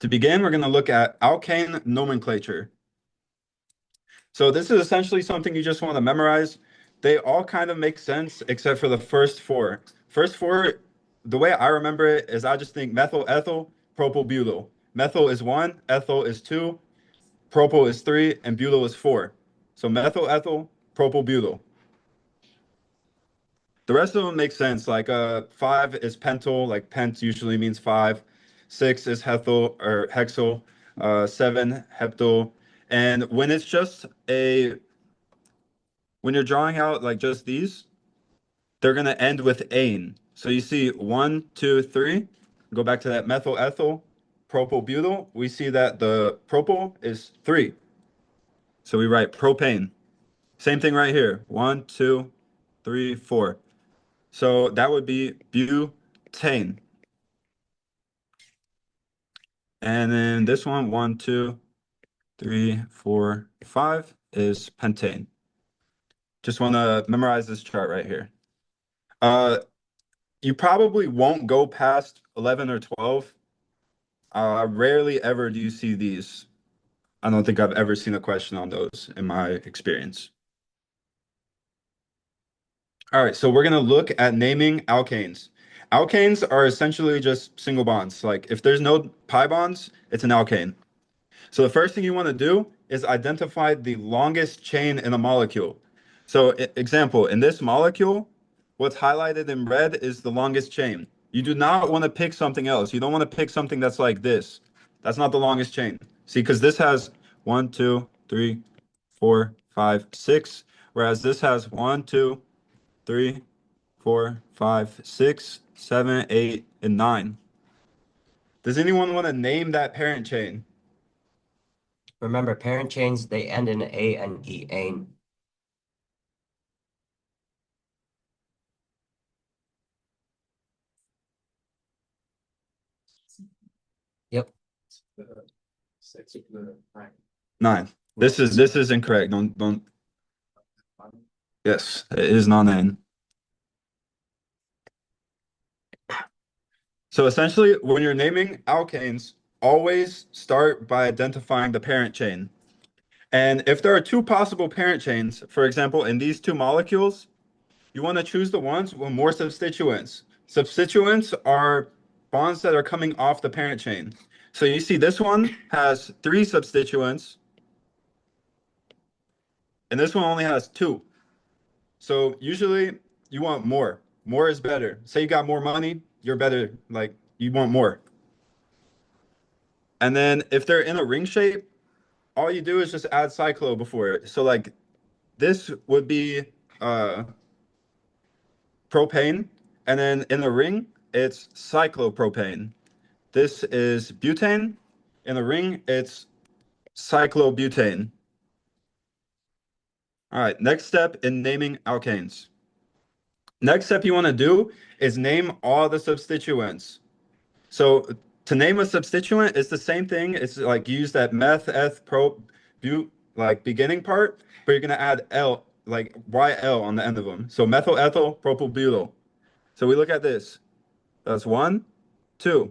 To begin, we're going to look at alkane nomenclature. So this is essentially something you just want to memorize. They all kind of make sense except for the first four. First four, the way I remember it is I just think methyl, ethyl, propyl, butyl. Methyl is one, ethyl is two, propyl is three, and butyl is four. So methyl, ethyl, propyl, butyl. The rest of them make sense. Like five is pentyl, like pent usually means five. Six is hethyl or hexyl. Seven heptyl. And when you're drawing out like just these, they're gonna end with ane. So you see one, two, three. Go back to that methyl ethyl, propyl butyl. We see that the propyl is three. So we write propane. Same thing right here. One, two, three, four. So that would be butane. And then this one, two, three, four, five, is pentane. Just want to memorize this chart right here. Uh, you probably won't go past 11 or 12. Rarely ever do you see these. I don't think I've ever seen a question on those in my experience. All right, so we're going to look at naming alkanes. Alkanes are essentially just single bonds. Like if there's no pi bonds, it's an alkane. So the first thing you want to do is identify the longest chain in a molecule. So example, in this molecule, what's highlighted in red is the longest chain. You do not want to pick something else. You don't want to pick something that's like this. That's not the longest chain. See, because this has one, two, three, four, five, six, whereas this has one, two, three, four, five, six, seven, eight, and nine. Does anyone want to name that parent chain? Remember, parent chains, they end in A and E, ane. Yep. Nine. This is incorrect. Don't. Yes, it is non-N. So essentially, when you're naming alkanes, always start by identifying the parent chain. And if there are two possible parent chains, for example, in these two molecules, you want to choose the ones with more substituents. Substituents are bonds that are coming off the parent chain. So you see this one has three substituents, and this one only has two. So usually you want more. More is better. Say you got more money, you're better. Like you want more. And then if they're in a ring shape, all you do is just add cyclo before it. So like this would be uh propane, and then in the ring, it's cyclopropane. This is butane. In the ring, it's cyclobutane. All right, next step in naming alkanes. Next step you want to do is name all the substituents. So to name a substituent, it's the same thing. It's like use that meth, eth, pro, but, like beginning part, but you're gonna add L, like YL on the end of them. So methyl, ethyl, propyl, butyl. So we look at this. That's one, two.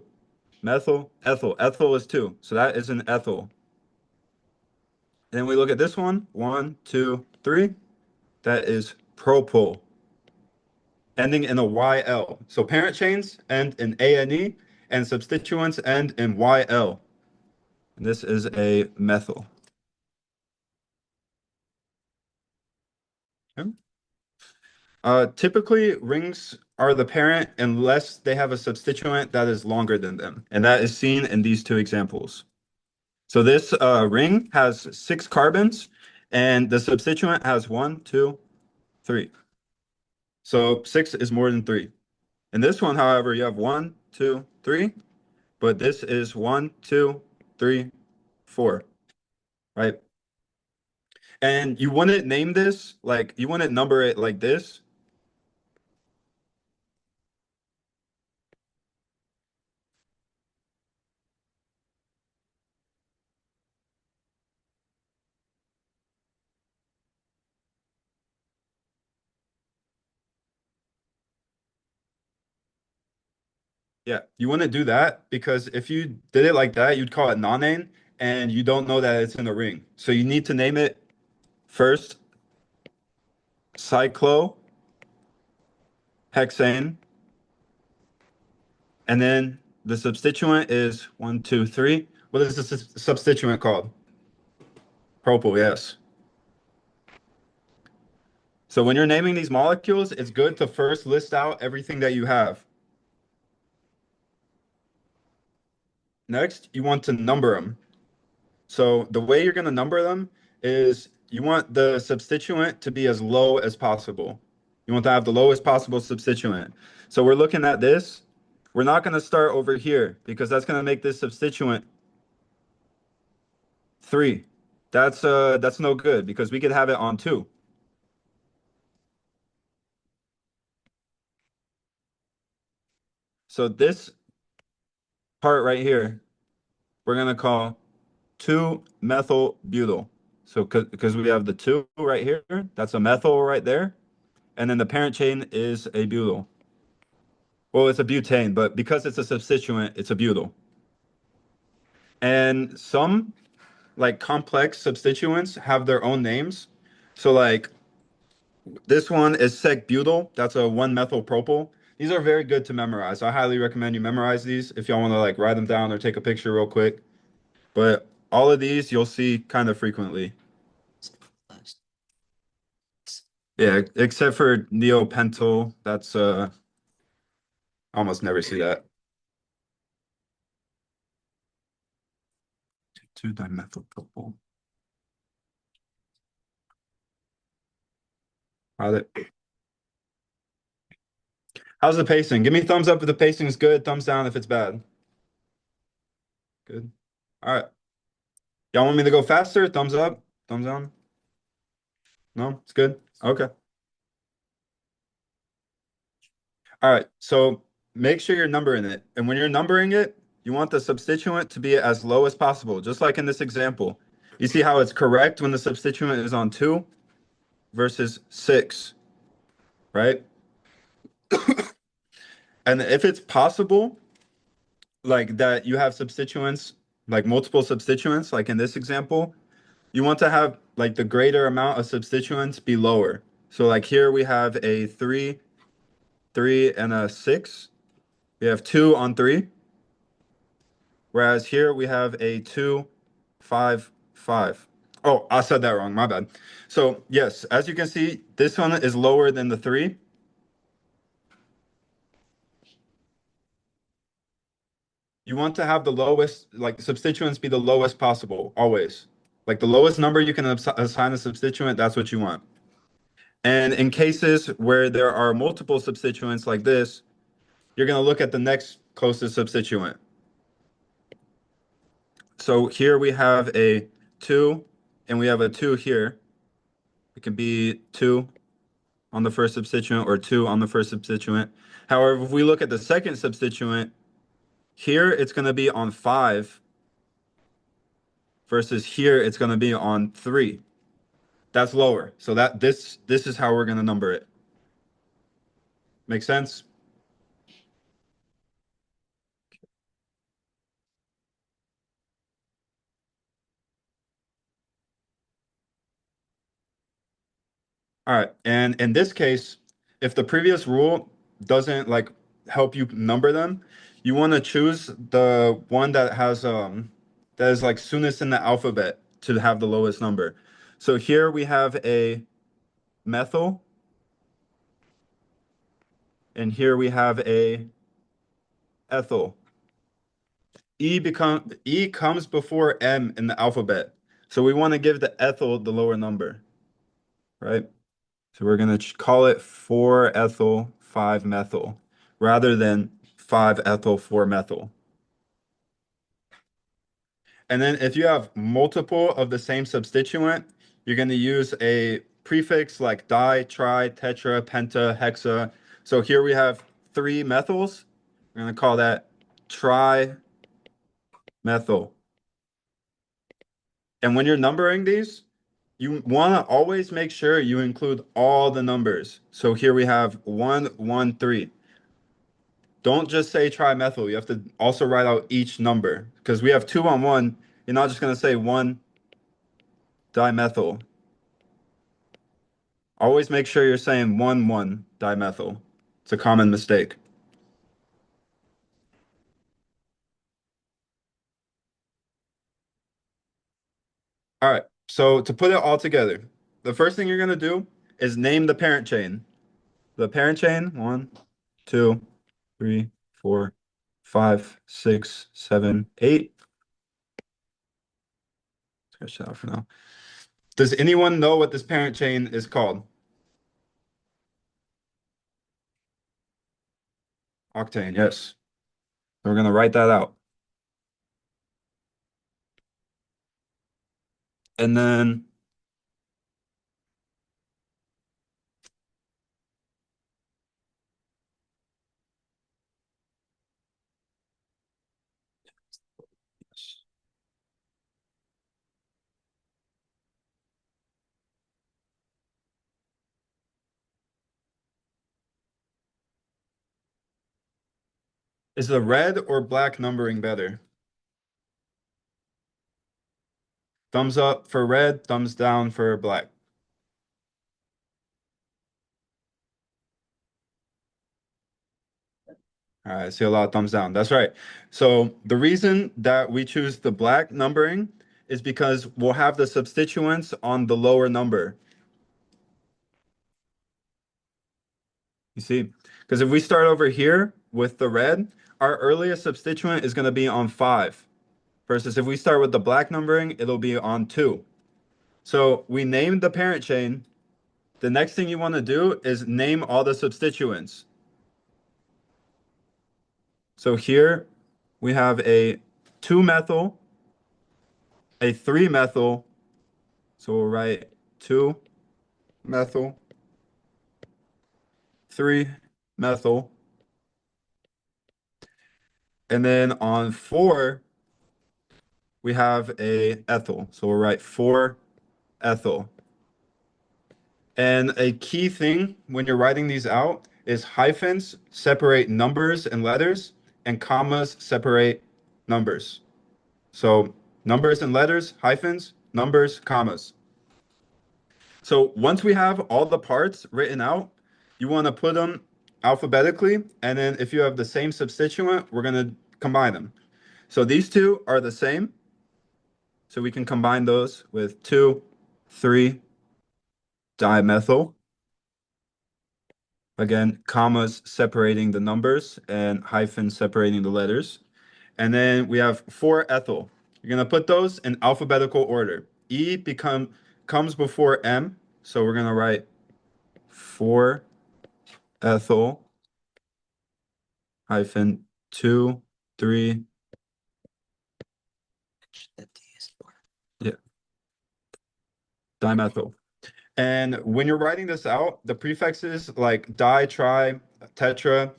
Methyl, ethyl. Ethyl is two. So that is an ethyl. And then we look at this one, two, three. That is propyl, ending in a YL. So parent chains end in A and E, and substituents end in YL. And this is a methyl. Okay. Typically, rings are the parent unless they have a substituent that is longer than them. And that is seen in these two examples. So this ring has six carbons, and the substituent has one, two, three. So six is more than three. In this one, however, you have one, two, three, but this is one, two, three, four, right? And you wouldn't name this, like, you wouldn't number it like this. Yeah, you wouldn't do that because if you did it like that, you'd call it nonane and you don't know that it's in a ring. So you need to name it first cyclohexane and then the substituent is one, two, three. What is the substituent called? Propyl, yes. So when you're naming these molecules, it's good to first list out everything that you have. Next, you want to number them. So the way you're going to number them is you want the substituent to be as low as possible. You want to have the lowest possible substituent. So we're looking at this. We're not going to start over here because that's going to make this substituent 3. That's no good because we could have it on 2. So this part right here, we're going to call 2-methyl-butyl. So because we have the 2 right here, that's a methyl right there. And then the parent chain is a butyl. Well, it's a butane, but because it's a substituent, it's a butyl. And some like complex substituents have their own names. So like this one is sec-butyl. That's a 1-methyl-propyl. These are very good to memorize. I highly recommend you memorize these if y'all want to like write them down or take a picture real quick. But all of these you'll see kind of frequently. Yeah, except for neopentyl. That's almost never see that. 2-dimethylpropyl. How's the pacing? Give me thumbs up if the pacing is good, thumbs down if it's bad. Good. All right. Y'all want me to go faster? Thumbs up, thumbs down. No, it's good. Okay. All right. So make sure you're numbering it. And when you're numbering it, you want the substituent to be as low as possible, just like in this example. You see how it's correct when the substituent is on 2 versus 6, right? And if it's possible, like that you have substituents, like multiple substituents, like in this example, you want to have like the greater amount of substituents be lower. So like here we have a 3, 3, and a 6. We have 2 on 3. Whereas here we have a 2, 5, 5. Oh, I said that wrong. My bad. So yes, as you can see, this one is lower than the 3. You want to have the lowest, like substituents be the lowest possible, always. Like the lowest number you can assign a substituent, that's what you want. And in cases where there are multiple substituents like this, you're going to look at the next closest substituent. So here we have a 2 and we have a 2 here. It can be 2 on the first substituent or 2 on the first substituent. However, if we look at the second substituent, here it's going to be on 5 versus here it's going to be on 3. That's lower. So that this is how we're going to number it. Make sense? All right. And in this case, if the previous rule doesn't like help you number them, you want to choose the one that is like soonest in the alphabet to have the lowest number. So here we have a methyl, and here we have a ethyl. E comes before M in the alphabet. So we want to give the ethyl the lower number, right? So we're going to call it 4-ethyl 5-methyl rather than 5-ethyl 4-methyl. And then if you have multiple of the same substituent, you're going to use a prefix like di, tri, tetra, penta, hexa. So here we have 3 methyls. We're going to call that trimethyl. And when you're numbering these, you want to always make sure you include all the numbers. So here we have 1, 1, 3. don't just say trimethyl. You have to also write out each number because we have two on one. You're not just going to say one dimethyl. Always make sure you're saying 1,1 dimethyl. It's a common mistake. All right, so to put it all together, the first thing you're going to do is name the parent chain. The parent chain, 1, 2, 3, 4, 5, 6, 7, 8. Scratch that out for now. Does anyone know what this parent chain is called? Octane, yes. So we're going to write that out. And then is the red or black numbering better? Thumbs up for red, thumbs down for black. All right, I see a lot of thumbs down. That's right. So the reason that we choose the black numbering is because we'll have the substituents on the lower number. You see, because if we start over here with the red, our earliest substituent is going to be on 5. Versus if we start with the black numbering, it'll be on 2. So we named the parent chain. The next thing you want to do is name all the substituents. So here we have a 2-methyl, a 3-methyl. So we'll write 2-methyl, 3-methyl. And then on 4, we have a ethyl. So we'll write 4-ethyl. And a key thing when you're writing these out is hyphens separate numbers and letters, and commas separate numbers. So numbers and letters, hyphens, numbers, commas. So once we have all the parts written out, you want to put them alphabetically, and then if you have the same substituent, we're going to combine them. So these two are the same, so we can combine those with 2, 3 dimethyl. Again, commas separating the numbers and hyphens separating the letters. And then we have 4-ethyl. You're going to put those in alphabetical order. Comes before M, so we're going to write 4-ethyl hyphen 2, 3. Yeah, dimethyl. And when you're writing this out, the prefixes like di, tri, tetra,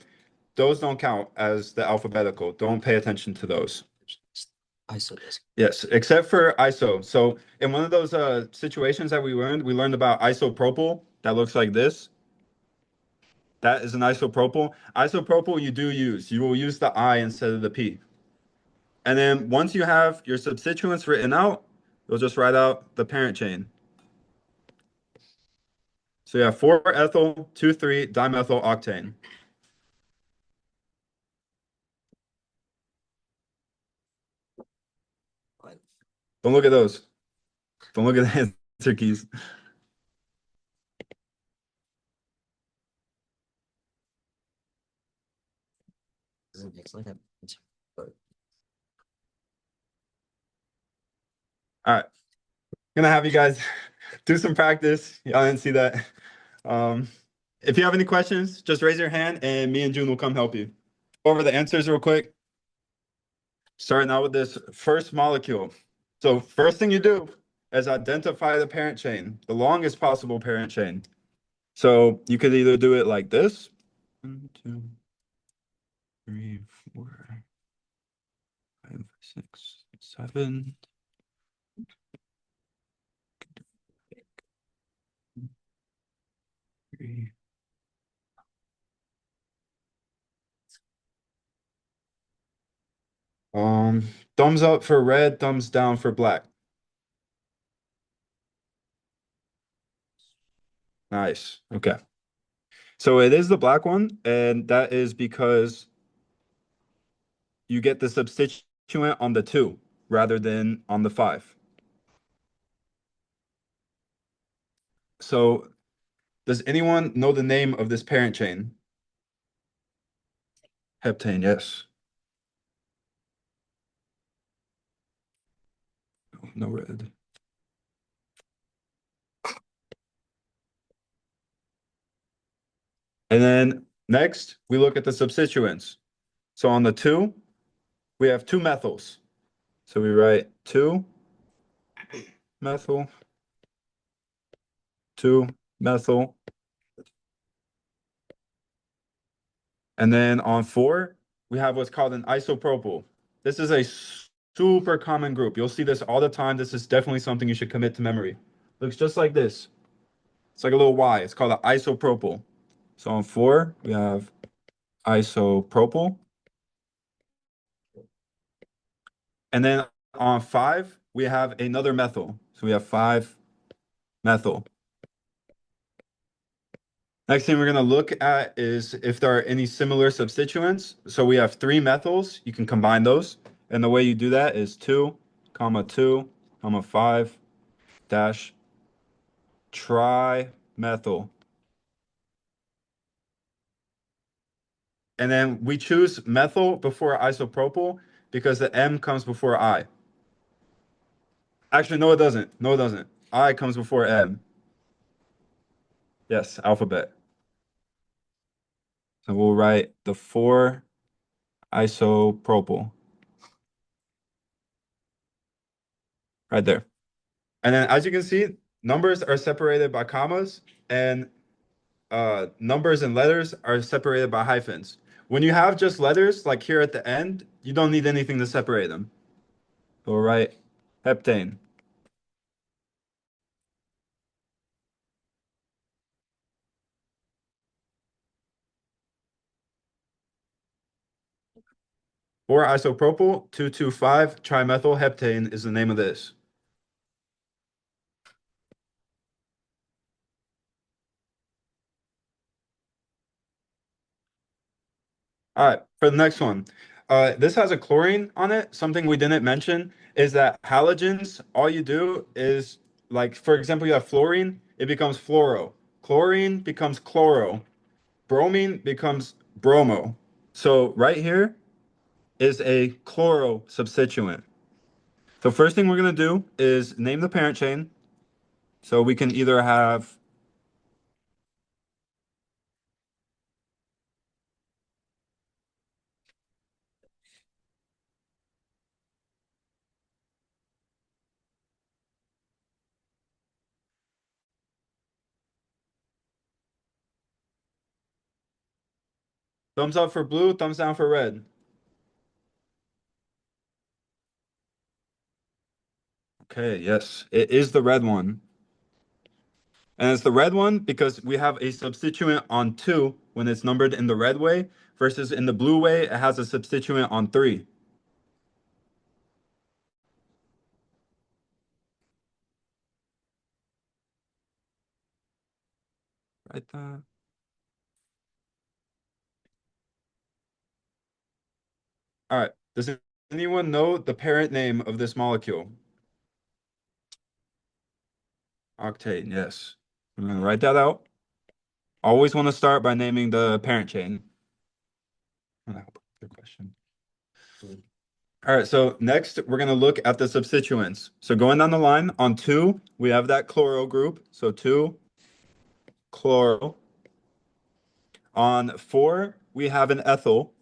those don't count as the alphabetical. Don't pay attention to those. ISO disk. Yes, except for iso. So in one of those situations that we learned about isopropyl that looks like this. That is an isopropyl. Isopropyl you do use. You will use the I instead of the P. And then once you have your substituents written out, you'll just write out the parent chain. So you have 4-ethyl, 2,3 dimethyl octane. Don't look at those. Don't look at the answer keys. Doesn't look like but All right. Gonna have you guys do some practice. Y'all didn't see that. If you have any questions, just raise your hand and me and June will come help you. Go over the answers real quick. Starting out with this first molecule. So first thing you do is identify the parent chain, the longest possible parent chain. So you could either do it like this. 1, 2, 3, 4, 5, 6, 7. 3. Um, thumbs up for red, thumbs down for black. Nice. Okay. So it is the black one, and that is because you get the substituent on the 2 rather than on the 5. So does anyone know the name of this parent chain? Heptane, yes. No red. And then next, we look at the substituents. So on the 2, we have 2 methyls. So we write 2 methyl, 2 methyl. And then on 4, we have what's called an isopropyl. This is a super common group. You'll see this all the time. This is definitely something you should commit to memory. Looks just like this. It's like a little Y. It's called an isopropyl. So on 4, we have isopropyl. And then on 5, we have another methyl. So we have 5 methyl. Next thing we're going to look at is if there are any similar substituents. So we have 3 methyls. You can combine those. And the way you do that is 2, comma 2, comma 5, dash trimethyl. And then we choose methyl before isopropyl because the M comes before I. Actually, no, it doesn't. No, it doesn't. I comes before M. Yes, alphabet. So we'll write the 4 isopropyl right there. And then as you can see, numbers are separated by commas and numbers and letters are separated by hyphens. When you have just letters, like here at the end, you don't need anything to separate them. So we'll write heptane. Or isopropyl 2,2,5 trimethyl heptane is the name of this. All right, for the next one. This has a chlorine on it. Something we didn't mention is that halogens, all you do is, like, for example, you have fluorine, it becomes fluoro. Chlorine becomes chloro. Bromine becomes bromo. So right here is a chloro substituent. So first thing we're going to do is name the parent chain. So we can either have thumbs up for blue, thumbs down for red. Okay, yes, it is the red one. And it's the red one because we have a substituent on 2 when it's numbered in the red way versus in the blue way, it has a substituent on 3. Right there. All right. Does anyone know the parent name of this molecule? Octane, yes. I'm gonna write that out. Always want to start by naming the parent chain. Good question. All right, so next we're gonna look at the substituents. So going down the line on 2, we have that chloro group. So 2 chloro. On 4, we have an ethyl.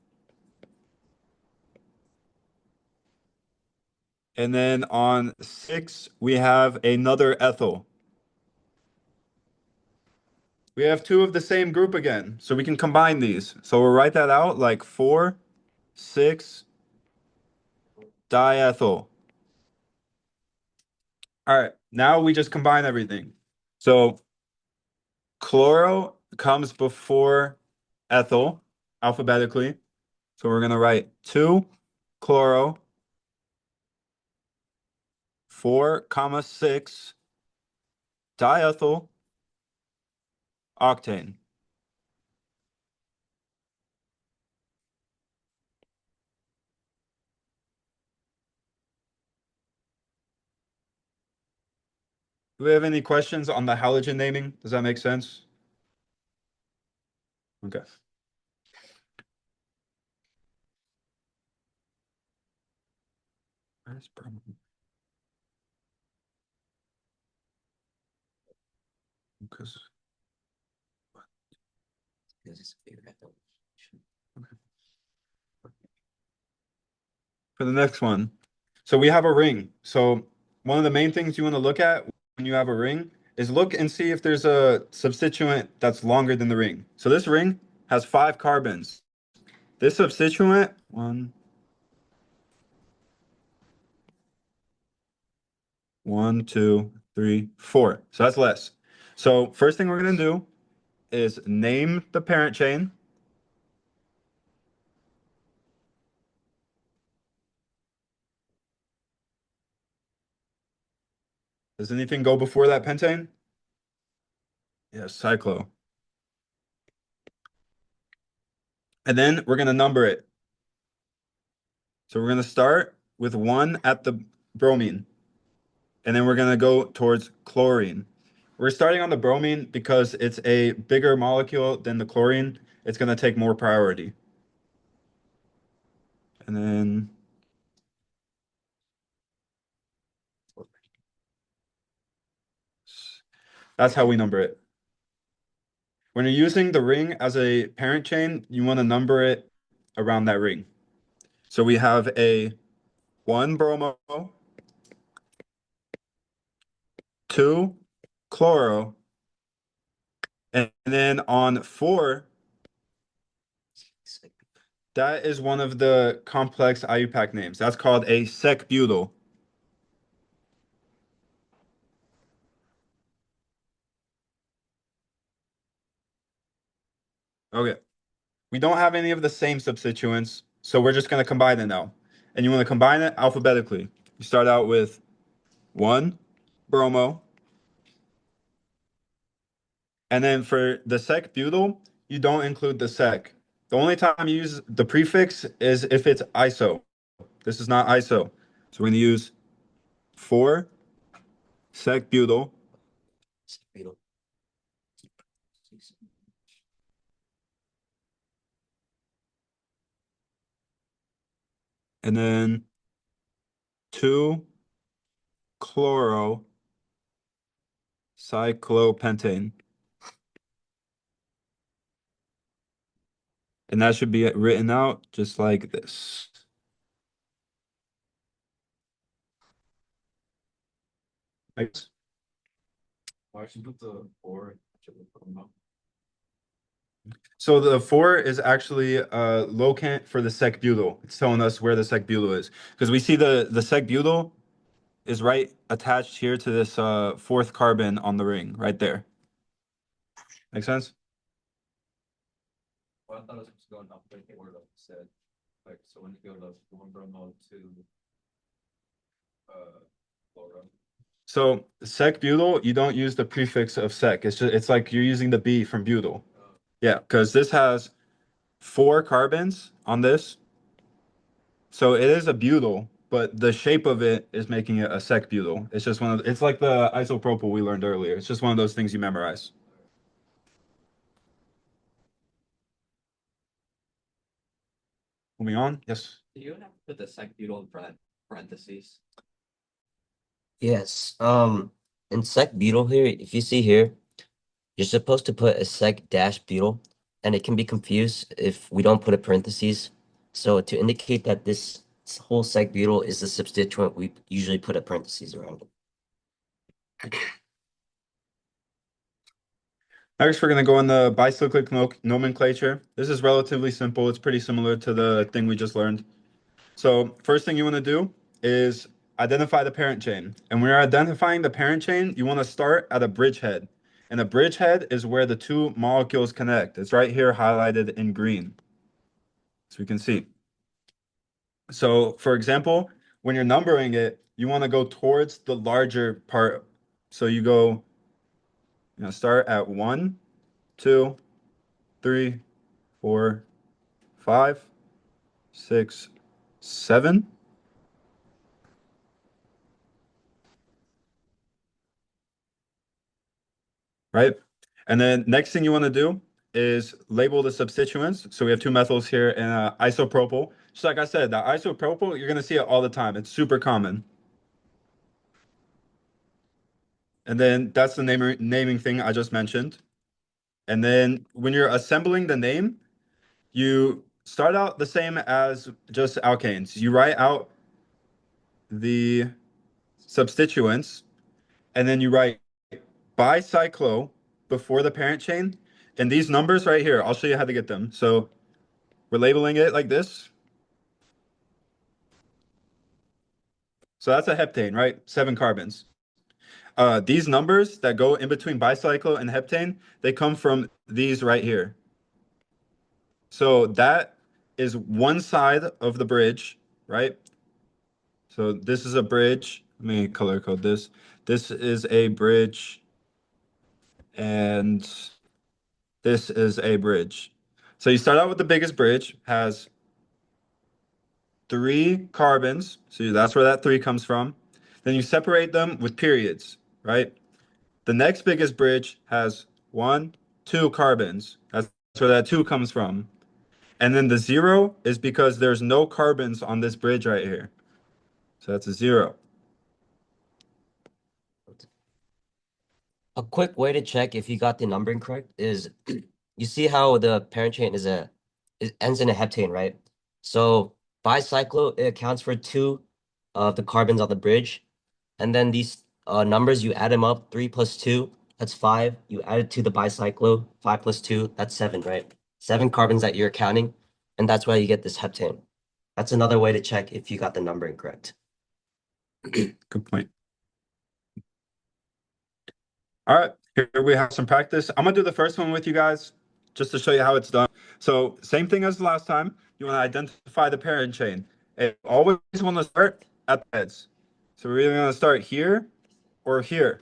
And then on 6, we have another ethyl. We have 2 of the same group again, so we can combine these. So we'll write that out like 4, 6, diethyl. All right, now we just combine everything. So chloro comes before ethyl alphabetically. So we're going to write 2 chloro 4, comma 6 diethyl octane. Do we have any questions on the halogen naming? Does that make sense? Okay. Where's bromine? Because for the next one. So we have a ring. So one of the main things you want to look at when you have a ring is look and see if there's a substituent that's longer than the ring. So this ring has 5 carbons. This substituent, 1, 2, 3, 4. So that's less. So first thing we're going to do is name the parent chain. Does anything go before that pentane? Yes, cyclo. And then we're going to number it. So we're going to start with 1 at the bromine. And then we're going to go towards chlorine. We're starting on the bromine because it's a bigger molecule than the chlorine. It's going to take more priority. And then that's how we number it. When you're using the ring as a parent chain, you want to number it around that ring. So we have a 1 bromo, 2 chloro, and then on 4, that is one of the complex IUPAC names. That's called a sec-butyl. Okay. We don't have any of the same substituents, so we're just going to combine it now. And you want to combine it alphabetically. You start out with 1 bromo. And then for the sec-butyl, you don't include the sec. The only time you use the prefix is if it's iso. This is not iso. So we're going to use 4 sec-butyl. And then 2 chloro cyclopentane. And that should be written out just like this. Right? Why should you put the 4? So the 4 is actually locant for the sec-butyl. It's telling us where the sec-butyl is. Because we see the sec-butyl is right attached here to this 4th carbon on the ring, right there. Make sense? Well, I thought it was going up like order like you said. Like so when you go to 1 bromo to chloro. So sec-butyl, you don't use the prefix of sec. It's like you're using the B from butyl. Yeah, because this has 4 carbons on this. So it is a butyl, but the shape of it is making it a sec-butyl. It's just it's like the isopropyl we learned earlier. It's just one of those things you memorize. Moving on. Yes. Do you have to put the sec-butyl in parentheses? Yes. In sec-butyl here, if you see here, you're supposed to put a sec-butyl, and it can be confused if we don't put a parentheses. So to indicate that this whole sec-butyl is the substituent, we usually put a parentheses around it. Next, we're going to go on the bicyclic nomenclature. This is relatively simple. It's pretty similar to the thing we just learned. So first thing you want to do is identify the parent chain. And when you're identifying the parent chain, you want to start at a bridgehead. And a bridgehead is where the 2 molecules connect. It's right here highlighted in green. So you can see. So for example, when you're numbering it, you want to go towards the larger part. So you go, start at 1, 2, 3, 4, 5, 6, 7. Right? And then next thing you want to do is label the substituents. So we have two methyls here and isopropyl. Just like I said, the isopropyl, you're going to see it all the time. It's super common. And then that's the naming thing I just mentioned. And then when you're assembling the name, you start out the same as just alkanes. You write out the substituents, and then you write bicyclo before the parent chain. And these numbers right here, I'll show you how to get them. So we're labeling it like this. So that's a heptane, right? 7 carbons. These numbers that go in between bicyclo and heptane, they come from these right here. So that is one side of the bridge, right? So this is a bridge. Let me color code this. This is a bridge, and this is a bridge. So you start out with the biggest bridge, has 3 carbons. So that's where that 3 comes from. Then you separate them with periods, right? The next biggest bridge has 1, 2 carbons. That's where that 2 comes from. And then the 0 is because there's no carbons on this bridge right here. So that's a 0. A quick way to check if you got the numbering correct is you see how the parent chain it ends in a heptane, right? So bicyclo, it accounts for 2 of the carbons on the bridge. And then these numbers, you add them up, 3 plus 2, that's 5. You add it to the bicyclo, 5 plus 2, that's 7, right? 7 carbons that you're counting, and that's why you get this heptane. That's another way to check if you got the numbering correct. Good point. All right, here we have some practice. I'm gonna do the first one with you guys just to show you how it's done. So same thing as the last time. You want to identify the parent chain. And always want to start at the heads. So we're either going to start here or here.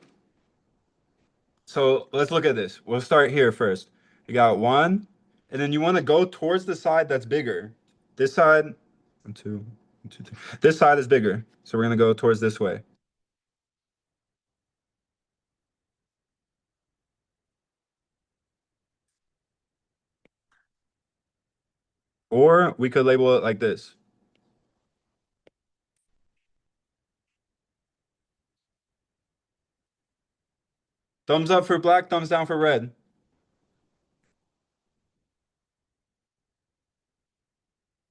So let's look at this. We'll start here first. You got 1, and then you want to go towards the side that's bigger. This side, 1, 2, 1, 2, 3. This side is bigger. So we're going to go towards this way. Or we could label it like this. Thumbs up for black, thumbs down for red.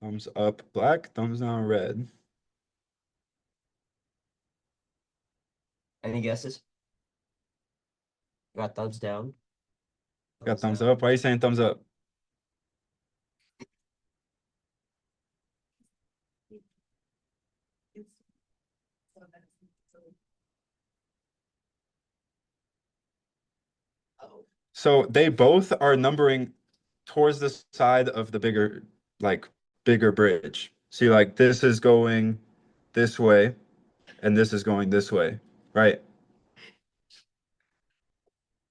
Thumbs up black, thumbs down red. Any guesses? Got thumbs down? Got thumbs up. Why are you saying thumbs up? So they both are numbering towards the side of the bigger bridge. See, like this is going this way and this is going this way, right?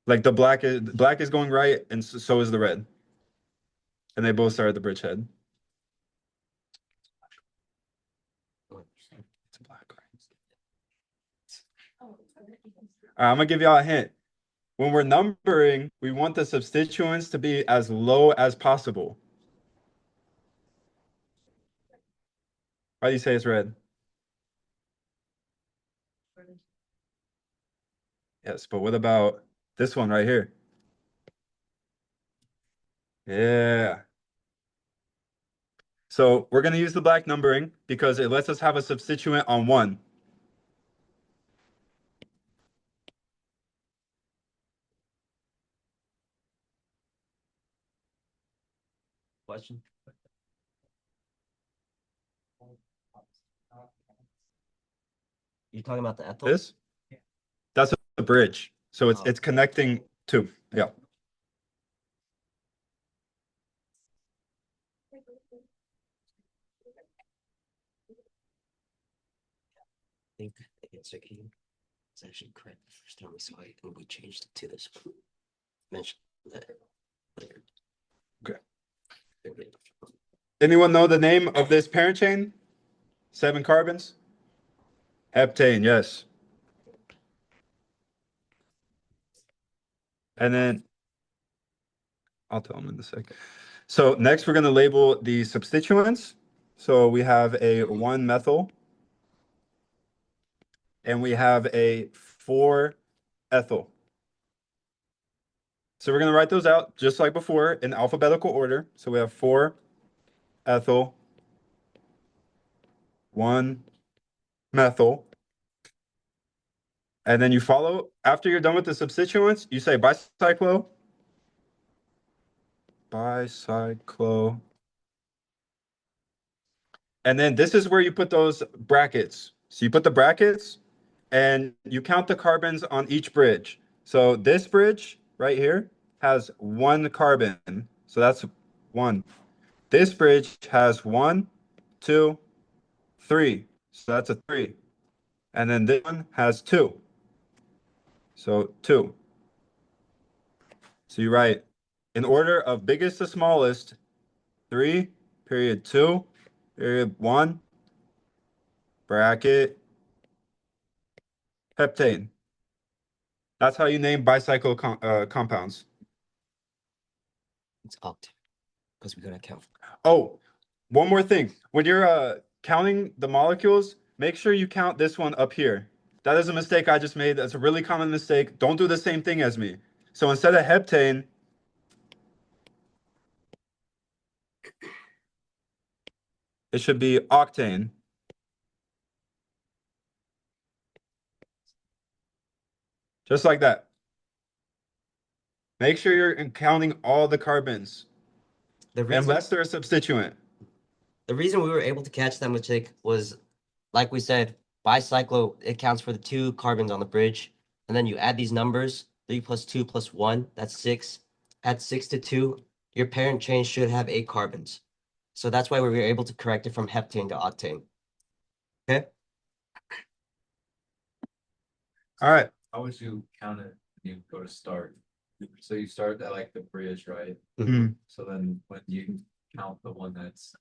Like the black is going right and so is the red. And they both start at the bridgehead. It's black, right? All right, I'm gonna give y'all a hint. When we're numbering, we want the substituents to be as low as possible. Why do you say it's red? Yes, but what about this one right here? Yeah. So we're going to use the black numbering because it lets us have a substituent on 1. Question? You're talking about the ethyl? This? That's a bridge. So Oh. it's connecting 2. Yeah. think the answer A is actually correct the first time we saw it, and we changed it to this one. Mentioned that later. Okay. Okay. Anyone know the name of this parent chain? 7 carbons? Heptane, yes. And then I'll tell them in a sec. So next we're going to label the substituents. So we have a 1-methyl and we have a 4-ethyl. So we're going to write those out just like before in alphabetical order. So we have 4-ethyl, 1-methyl. And then you follow, after you're done with the substituents, you say bicyclo. And then this is where you put those brackets. So you put the brackets and you count the carbons on each bridge. So this bridge right here has 1 carbon. So that's 1. This bridge has 1, 2, 3. So that's a 3. And then this one has 2. So 2. So you write in order of biggest to smallest, 3, period 2, period 1, bracket, heptane. That's how you name bicycle compounds. It's octane because we gotta count. Oh, one more thing. When you're counting the molecules, make sure you count this one up here. That is a mistake I just made. That's a really common mistake. Don't do the same thing as me. So instead of heptane, it should be octane. Just like that. Make sure you're counting all the carbons, The reason unless they're a substituent. the reason we were able to catch that mistake was, like we said, bicyclo, it counts for the 2 carbons on the bridge. And then you add these numbers, 3 plus 2 plus 1, that's 6. Add 6 to 2, your parent chain should have 8 carbons. So that's why we were able to correct it from heptane to octane. Okay? All right. How would you count it when you go to start? So you start at like the bridge, right? Mhm. So then when you count the one that's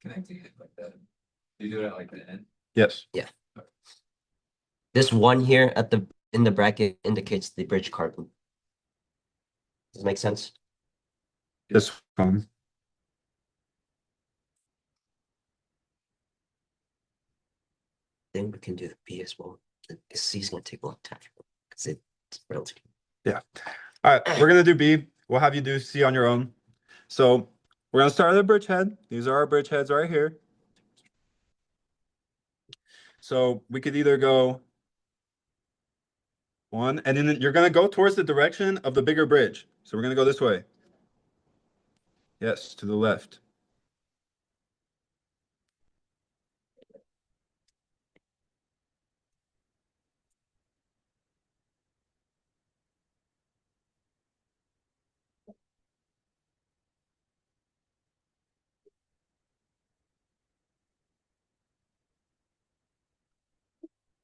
connecting it like that, you do it at like the end. Yes. This 1 here at the in the bracket indicates the bridge carbon. Does it make sense? This one. Then we can do the B as well. The C is gonna take a long time because it's relative. Yeah. All right. We're going to do B. We'll have you do C on your own. So we're going to start at the bridge head. These are our bridge heads right here. So we could either go 1, and then you're going to go towards the direction of the bigger bridge. So we're going to go this way. Yes, to the left.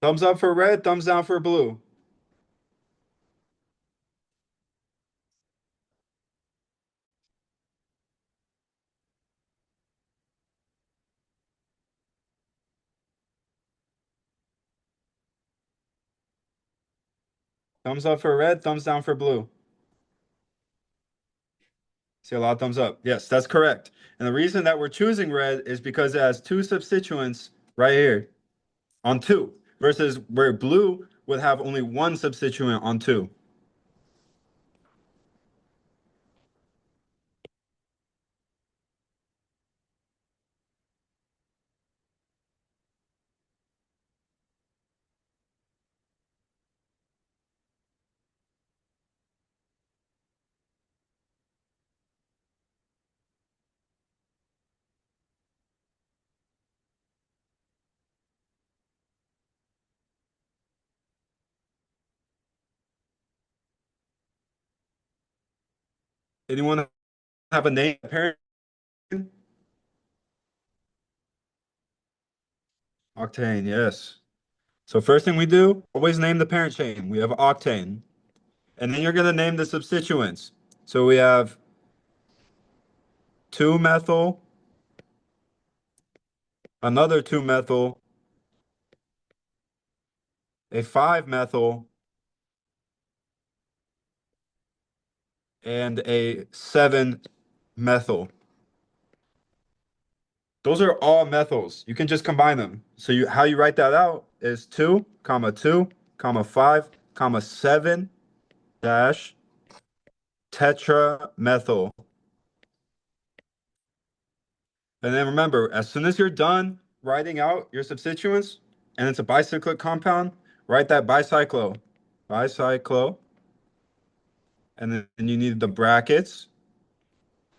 Thumbs up for red, thumbs down for blue. Thumbs up for red, thumbs down for blue. See a lot of thumbs up. Yes, that's correct. And the reason that we're choosing red is because it has 2 substituents right here on 2, versus where blue would have only 1 substituent on 2. Anyone have a name parent? Octane, yes. So first thing we do, always name the parent chain. We have octane. And then you're going to name the substituents. So we have 2-methyl, another 2-methyl, a 5-methyl, and a 7-methyl. Those are all methyls. You can just combine them. So how you write that out is 2, comma 2, comma 5, comma 7 dash tetramethyl. And then remember, as soon as you're done writing out your substituents, and it's a bicyclic compound, write that bicyclo. Bicyclo. And then you need the brackets.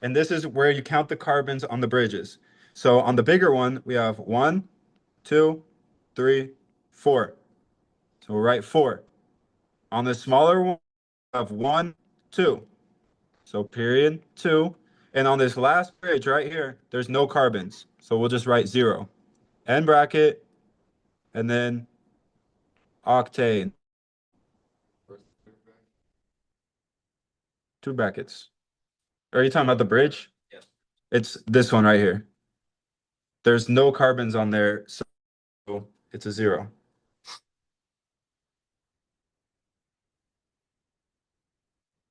And this is where you count the carbons on the bridges. So on the bigger one, we have 1, 2, 3, 4. So we'll write 4. On the smaller one, we have 1, 2. So period 2. And on this last bridge right here, there's no carbons. So we'll just write 0. End bracket, and then octane. 2 brackets. Are you talking about the bridge? Yeah. It's this one right here. There's no carbons on there, so it's a 0.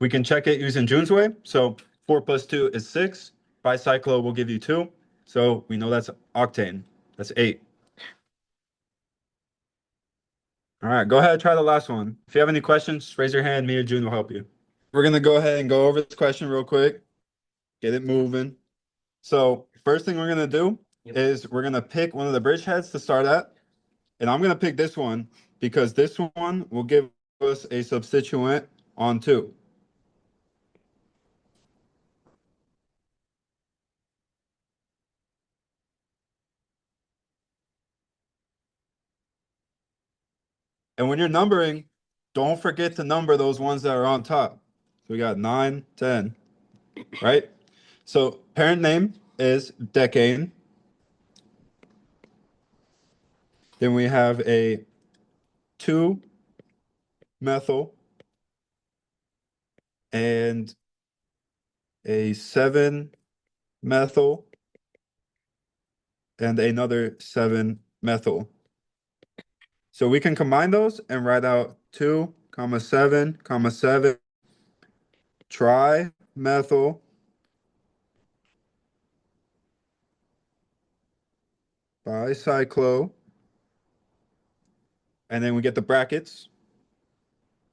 We can check it using June's way. So 4 plus 2 is 6. Bicyclo will give you 2. So we know that's octane. That's 8. All right, go ahead, try the last one. If you have any questions, just raise your hand. Me or June will help you. We're going to go ahead and go over this question real quick. Get it moving. So first thing we're going to do is we're going to pick one of the bridgeheads to start at. And I'm going to pick this one because this one will give us a substituent on 2. And when you're numbering, don't forget to number those ones that are on top. So we got 9, 10, right? So parent name is decane. Then we have a 2-methyl and a 7-methyl and another 7-methyl. So we can combine those and write out 2, 7, 7 trimethyl bicyclo. And then we get the brackets.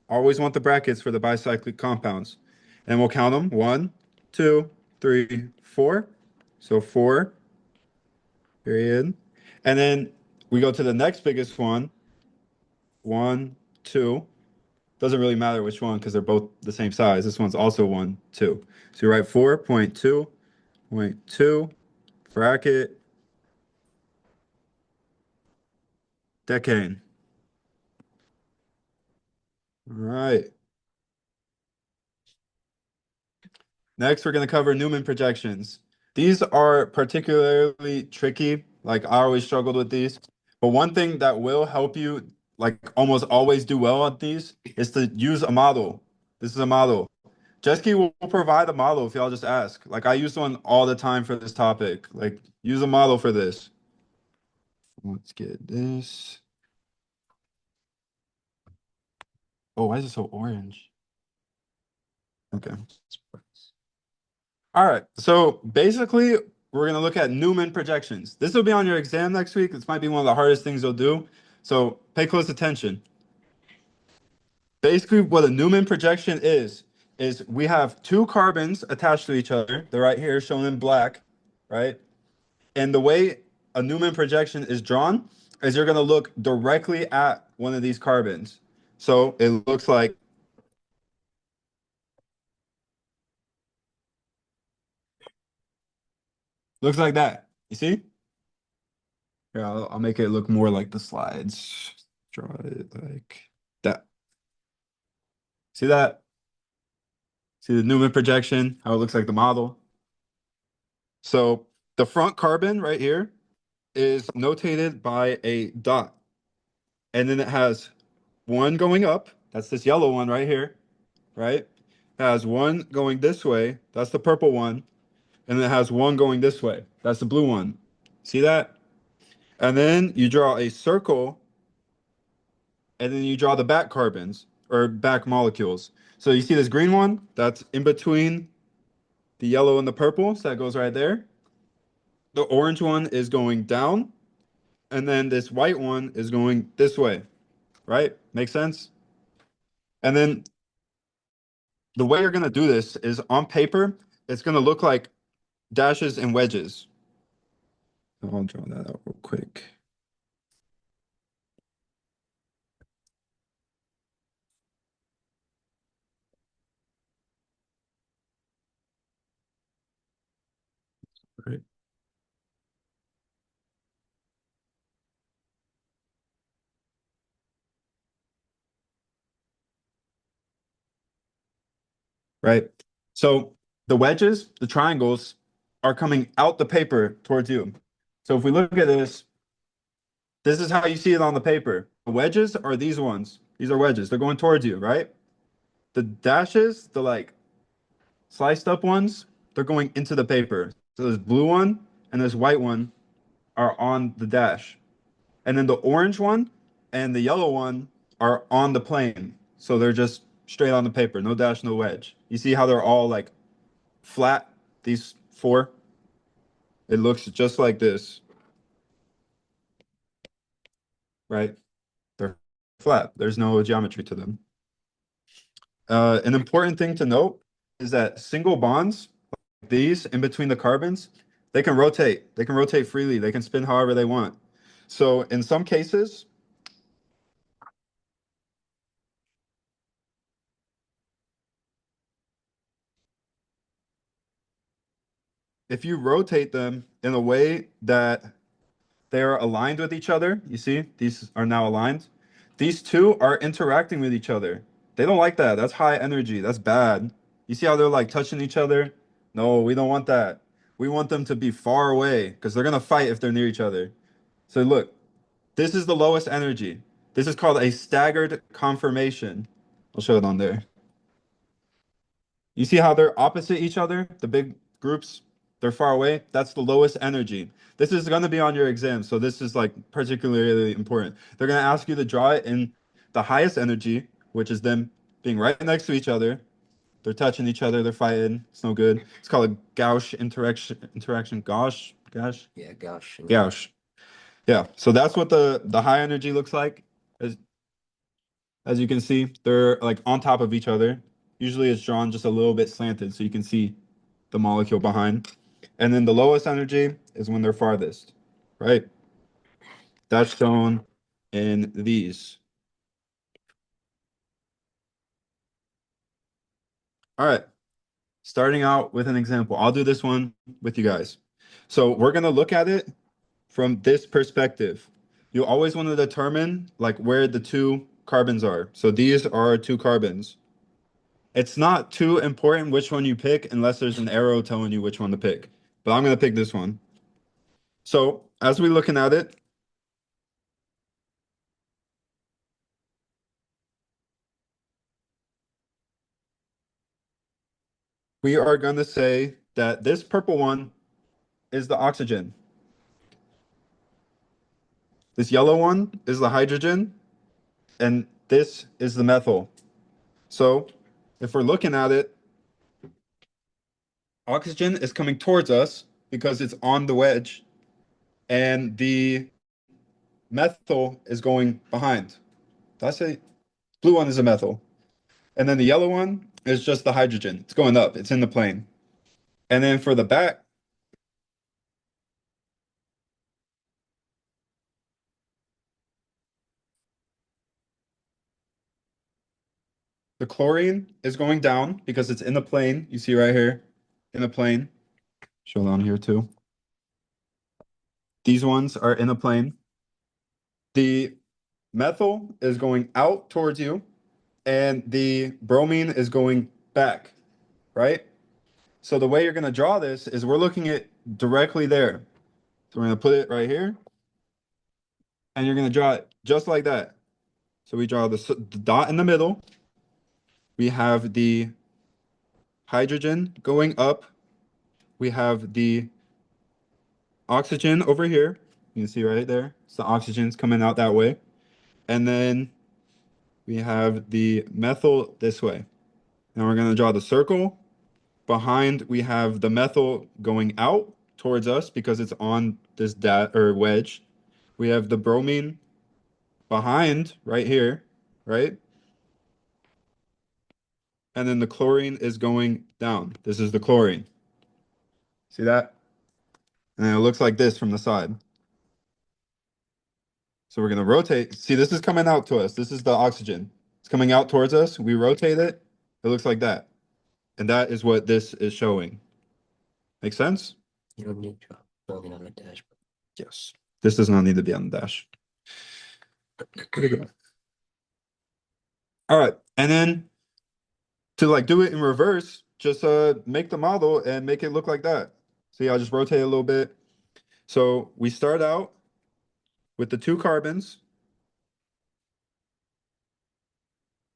Always want the brackets for the bicyclic compounds. And we'll count them. 1, 2, 3, 4. So 4, period. And then we go to the next biggest one. 1, 2. Doesn't really matter which one because they're both the same size. This one's also 1, 2. So you write 4.2.2 bracket decane. All right. Next, we're going to cover Newman projections. These are particularly tricky. Like I always struggled with these. But one thing that will help you like almost always do well on these is to use a model. This is a model. Jesky will provide a model if y'all just ask. Like I use one all the time for this topic. Like use a model for this. Let's get this. Oh, why is it so orange? Okay. All right. So basically, we're going to look at Newman projections. This will be on your exam next week. This might be one of the hardest things you'll do. So pay close attention. Basically, what a Newman projection is we have 2 carbons attached to each other. They're right here shown in black, right? And the way a Newman projection is drawn is you're going to look directly at one of these carbons. So it looks like that. You see? Here, I'll make it look more like the slides. Draw it like that. See that? See the Newman projection, how it looks like the model. So the front carbon right here is notated by a dot. and then it has one going up. That's this yellow one right here, right? It has one going this way. That's the purple one. And then it has one going this way. That's the blue one. See that? And then you draw a circle, and then you draw the back carbons or back molecules. So you see this green one? That's in between the yellow and the purple. So that goes right there. The orange one is going down, and then this white one is going this way, right? Make sense? And then the way you're going to do this is on paper, it's going to look like dashes and wedges. I'll draw that out real quick. Right. Right. So the wedges, the triangles, are coming out the paper towards you. So if we look at this is how you see it on the paper. The wedges are these ones. These are wedges. They're going towards you, right? The dashes, the like sliced up ones, they're going into the paper. So this blue one and this white one are on the dash. And then the orange one and the yellow one are on the plane. So they're just straight on the paper, no dash, no wedge. You see how they're all like flat, these four? It looks just like this, right? They're flat. There's no geometry to them. An important thing to note is that single bonds, like these in between the carbons, they can rotate. They can rotate freely. They can spin however they want. So in some cases, if you rotate them in a way that they are aligned with each other, you see, these are now aligned. These two are interacting with each other. They don't like that. That's high energy. That's bad. You see how they're like touching each other? No, we don't want that. We want them to be far away because they're gonna fight if they're near each other. So look, this is the lowest energy. This is called a staggered conformation. I'll show it on there. You see how they're opposite each other? The big groups, they're far away. That's the lowest energy. This is going to be on your exam, so this is like particularly important. They're going to ask you to draw it in the highest energy, which is them being right next to each other. They're touching each other. They're fighting. It's no good. It's called a gauche interaction. Gauche. Yeah, gosh. Gauche. Yeah. So that's what the high energy looks like. As you can see, they're like on top of each other. Usually it's drawn just a little bit slanted so you can see the molecule behind. And then the lowest energy is when they're farthest, right? That's shown in these. All right, starting out with an example. I'll do this one with you guys. So we're gonna look at it from this perspective. You always want to determine like where the two carbons are. So these are two carbons. It's not too important which one you pick unless there's an arrow telling you which one to pick. But I'm going to pick this one. So as we're looking at it, we are going to say that this purple one is the oxygen. This yellow one is the hydrogen, and this is the methyl. So if we're looking at it, oxygen is coming towards us because it's on the wedge, and the methyl is going behind. That's a blue one is a methyl. And then the yellow one is just the hydrogen. It's going up. It's in the plane. And then for the back, the chlorine is going down because it's in the plane. You see right here in the plane. Show down here too. These ones are in a plane. The methyl is going out towards you, and the bromine is going back, right? So the way you're going to draw this is we're looking at directly there. So we're going to put it right here, and you're going to draw it just like that. So we draw the dot in the middle. We have the hydrogen going up. We have the oxygen over here. You can see right there. So the oxygen's coming out that way. And then we have the methyl this way. Now we're going to draw the circle. Behind, we have the methyl going out towards us because it's on this wedge. We have the bromine behind right here, right? And then the chlorine is going down. This is the chlorine. See that? And it looks like this from the side. So we're going to rotate. See, this is coming out to us. This is the oxygen. It's coming out towards us. We rotate it. It looks like that. And that is what this is showing. Make sense? You don't need to draw on the dash. Yes. This does not need to be on the dash. All right. And then to like do it in reverse, just make the model and make it look like that. See, I'll just rotate a little bit. So we start out with the 2 carbons,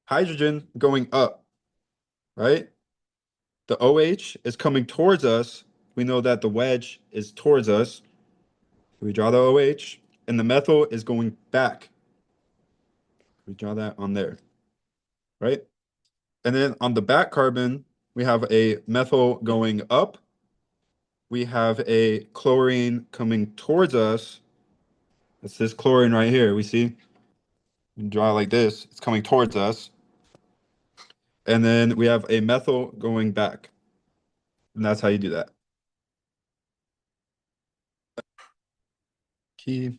hydrogen going up, right? The OH is coming towards us. We know that the wedge is towards us. We draw the OH, and the methyl is going back. We draw that on there, right? And then on the back carbon, we have a methyl going up. We have a chlorine coming towards us. It's this chlorine right here. We see? We draw like this. It's coming towards us. And then we have a methyl going back. And that's how you do that. Key.